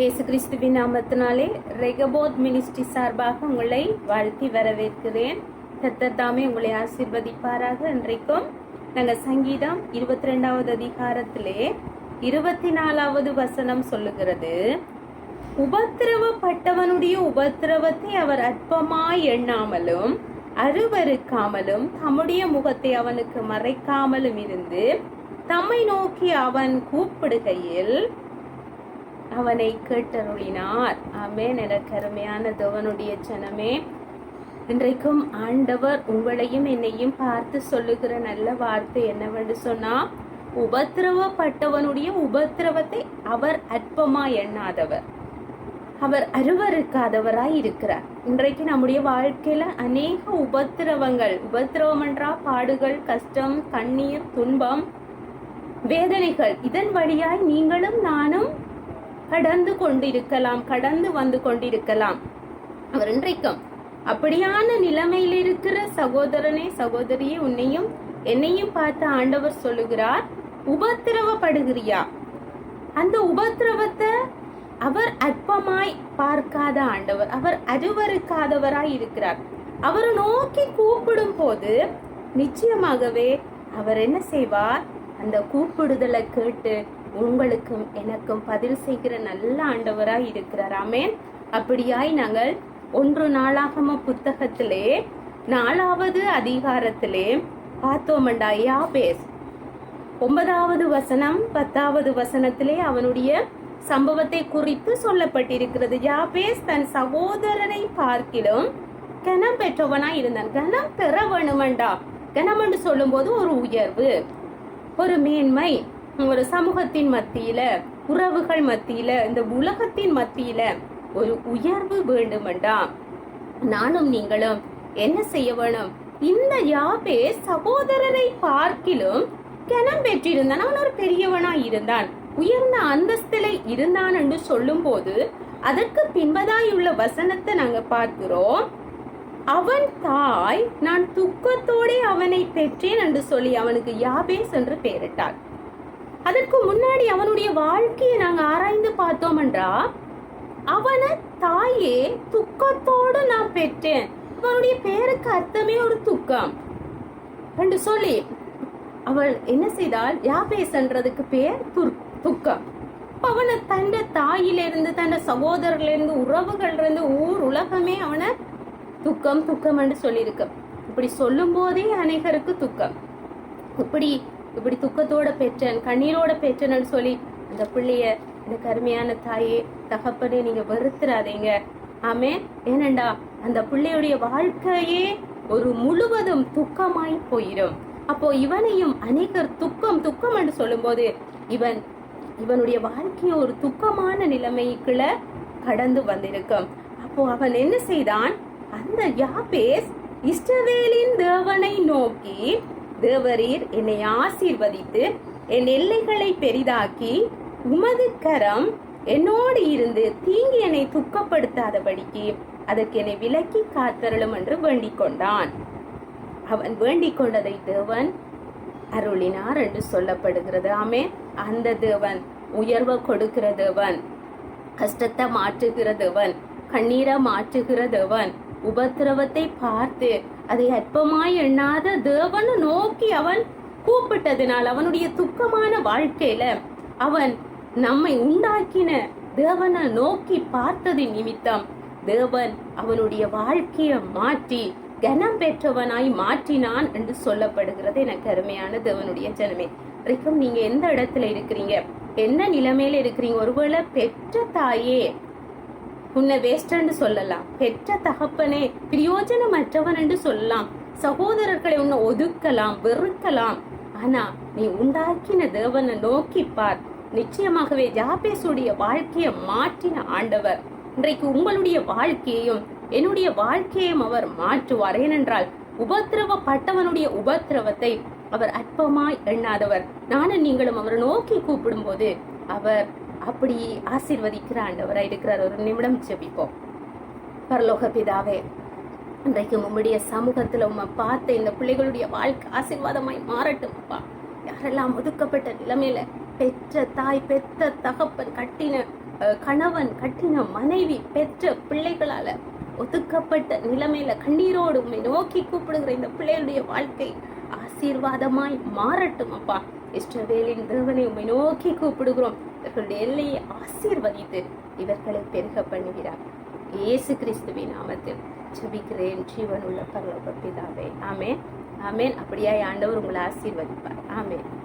இயேசு கிறிஸ்துவின் நாமத்தினாலே ரெகபோத் மினிஸ்ட்ரி சார்பாக உங்களை வாழ்த்தி வரவேற்கிறேன். கர்த்தர் தாமே உங்களை ஆசீர்வதிப்பாராக. இன்றைக்கும் நாங்கள் சங்கீதம் 22வது அதிகாரத்திலே 24வது வசனம் சொல்லுகிறது, உபத்திரவப்பட்டவனுடைய உபத்திரவத்தை அவர் அற்பமாய் எண்ணாமலும் அருவருக்காமலும் தம்முடைய முகத்தை அவனுக்கு மறைக்காமலும் இருந்து தம்மை நோக்கி அவன் கூப்பிடுகையில் அவனை கேட்டருளினார். ஆமென். எனக்கு அருமையான தேவனுடைய ஜனமே, இன்றைக்கும் ஆண்டவர் உங்களையும் என்னையும் பார்த்து சொல்லுகிற நல்ல வார்த்தை என்னவென்று சொன்னா, உபத்திரவப்பட்டவனுடைய உபத்திரவத்தை அவர் அற்பமாய் எண்ணாதவர், அவர் அருவருக்காதவராய் இருக்கிறார். இன்றைக்கு நம்முடைய வாழ்க்கையில அநேக உபத்திரவம் என்றா பாடுகள், கஷ்டம், கண்ணீர், துன்பம், வேதனைகள், இதன் வழியாய் நீங்களும் நானும் கடந்து வந்து கொண்டிருக்கலாம். அவர் இன்றைக்கும் அப்படியான நிலைமையில் இருக்கிற சகோதரனே, சகோதரியே, உன்னையும் என்னையும் பார்த்து ஆண்டவர் சொல்லுகிறார், உபத்திரவப்படுகிறியா? அந்த உபத்திரவத்தை அவர் அற்பமாய் பார்க்காத ஆண்டவர், அவர் அருவருக்காதவராய் இருக்கிறார். அவர் நோக்கி கூப்பிடும் போது நிச்சயமாகவே அவர் என்ன செய்வார்? அந்த கூப்பிடுதலை கேட்டு உங்களுக்கும் எனக்கும் பதில் செய்கிற நல்ல ஆண்டவராய் இருக்கிறார். ஆமென். அப்படியாய் நாங்கள் 1 நாளாகம புத்தகத்திலே 4வது அதிகாரத்திலே பார்த்தோமண்டா, யாபேஸ் 9வது வசனம் 10வது வசனத்திலே அவனுடைய சம்பவத்தை குறித்து சொல்லப்பட்டிருக்கிறது. யாபேஸ் தன் சகோதரரை பார்க்கிலும் கனம் பெற்றவனாய் இருந்தான். கனம் பெற வேணுமண்டா. கனம் என்று சொல்லும் போது ஒரு உயர்வு, ஒரு மேன்மை, ஒரு சமூகத்தின் மத்தியில, உறவுகள் மத்தியில, இந்த உலகத்தின் மத்தியில ஒரு உயர்வு வேண்டுமெண்டா நானும் நீங்களும் என்ன செய்ய வேணும்? இந்த யாபே சகோதரரை பார்க்கிலும் கனம் பெற்றிருந்தான். அவன் ஒரு பெரியவனா இருந்தான், உயர்ந்த அந்தஸ்திலே இருந்தான் என்று சொல்லும் போது அதற்கு பின்பதாயுள்ள வசனத்தை நாங்க பார்க்கிறோம். அவன் தாய் நான் துக்கத்தோட அவனை பெற்றேன் என்று சொல்லி அவனுக்கு யாபேஸ் என்று பெயரிட்டாள். அதற்கு முன்னாடி அவனுடைய வாழ்க்கையை நாங்க ஆராய்ந்து பார்த்தோம் என்றா, அவனை தாயே துக்கத்தோடு நான் பெற்றேன். அவனுடைய பேருக்கு அர்த்தமே ஒரு துக்கம் என்று சொல்லி அவள் என்ன செய்தாள்? யாபேஸ் என்றதுக்கு பேர் துக்கம். அவனை தன் தாயிலிருந்து, தன் சகோதரர்களிருந்து, உறவுகளிலிருந்து, ஊர் உலகமே அவனை துக்கம் துக்கம் என்று சொல்லியிருக்கு. இப்படி சொல்லும் போதே அநேகருக்கு துக்கம். இப்படி துக்கத்தோட பெற்றேன், கண்ணீரோட பெற்றேன்னு சொல்லி அந்த பிள்ளைய, எனக்கு அருமையான தாயே, தகப்பனே, நீங்க வெறுத்துறாதீங்க. ஆமென். ஏனண்டா அந்த பிள்ளையுடைய வாழ்க்கையே ஒரு முழுவதும் துக்கமாய் போயிடும். அப்போ இவனையும் அநேகர் துக்கம் துக்கம் என்று சொல்லும் போது இவனுடைய வாழ்க்கையை ஒரு துக்கமான நிலைமைக்குள்ள கடந்து வந்திருக்கும். அப்போ அவன் என்ன செய்தான்? அந்த யாபேஸ் இஸ்ரவேலின் தேவனை நோக்கி, தேவரீர் என்னை ஆசீர்வதித்து என் எல்லைகளை பெரிதாக்கி உமது கரம் என்னோடு இருந்து தீங்கி என்னை துக்கப்படுத்தாதபடிக்கு அதற்கு என்னை விலக்கி காத்தருளும் என்று வேண்டிக் கொண்டான். அவன் வேண்டிக் கொண்டதை தேவன் அருளினார் என்று சொல்லப்படுகிறது. ஆமே. அந்த தேவன் உயர்வை கொடுக்கிற தேவன், கஷ்டத்தை மாற்றுகிற தேவன், கண்ணீரை மாற்றுகிற தேவன், உபத்திரவத்தை பார்த்து அதை அற்பமாய் எண்ணாத தேவனை நோக்கி அவன் கூப்பிட்டதினால் அவனுடைய துக்கமான வாழ்க்கையில அவன் நம்மை உண்டாக்கின தேவனை நோக்கி பார்த்ததின் நிமித்தம் தேவன் அவனுடைய வாழ்க்கையை மாற்றி கனம் பெற்றவனாய் மாற்றினான் என்று சொல்லப்படுகிறது. எனக்கு அருமையான தேவனுடைய ஜனமே, வரைக்கும் நீங்க எந்த இடத்துல இருக்கிறீங்க? என்ன நிலைமையில இருக்கிறீங்க? ஒருவேளை பெற்ற தாயே உன்னை வேஸ்ட் என்று சொல்லலாம், பெற்ற தகப்பனே பிரயோஜனமற்றவன் என்று சொல்லலாம், சகோதரர்களை உன்னை ஒதுக்கலாம், வெறுக்கலாம். ஆனா நீ உண்டாக்கின தேவனை நோக்கி பார். நிச்சயமாகவே யாபேசுடைய வாழ்க்கையை மாற்றின ஆண்டவர் இன்றைக்கு உங்களுடைய வாழ்க்கையையும் என்னுடைய வாழ்க்கையையும் அவர் மாற்றுவார். ஏனென்றால் உபத்திரவப்பட்டவனுடைய உபத்திரவத்தை அவர் அற்பமாய் எண்ணாதவர். நானும் நீங்களும் அவரை நோக்கி கூப்பிடும் போது அவர் அப்படி ஆசீர்வதிக்கிற ஆண்டவராய் இருக்கிறார். ஒரு நிமிடம் ஜெபிப்போம். பரலோக பிதாவே, இன்றைக்கு உம்முடைய சமூகத்துல உம்மை பார்த்த இந்த பிள்ளைகளுடைய வாழ்க்கை ஆசீர்வாதமாய் மாறட்டும்ப்பா. யாரெல்லாம் ஒதுக்கப்பட்ட நிலைமையில பெற்ற தாய், பெற்ற தகப்பன், கட்டின கணவன் கட்டின மனைவி பெற்ற பிள்ளைகளால ஒதுக்கப்பட்ட நிலைமையில கண்ணீரோடு உம்மை நோக்கி கூப்பிடுகிற இந்த பிள்ளைகளுடைய வாழ்க்கை ஆசீர்வாதமாய் மாறட்டும் அப்பா. இஸ்ரவேலின் தேவனை உம்மை நோக்கி கூப்பிடுகிறோம். இவர்களுடைய எல்லையை ஆசீர்வதித்து இவர்களை பெருக பண்ணுகிறார். இயேசு கிறிஸ்துவின் நாமத்தில் ஜெபிக்கிறேன் ஜீவனுள்ள பரலோக பிதாவே. ஆமென் ஆமென். அப்படியாய் ஆண்டவர் உங்களை ஆசீர்வதிப்பார். ஆமென்.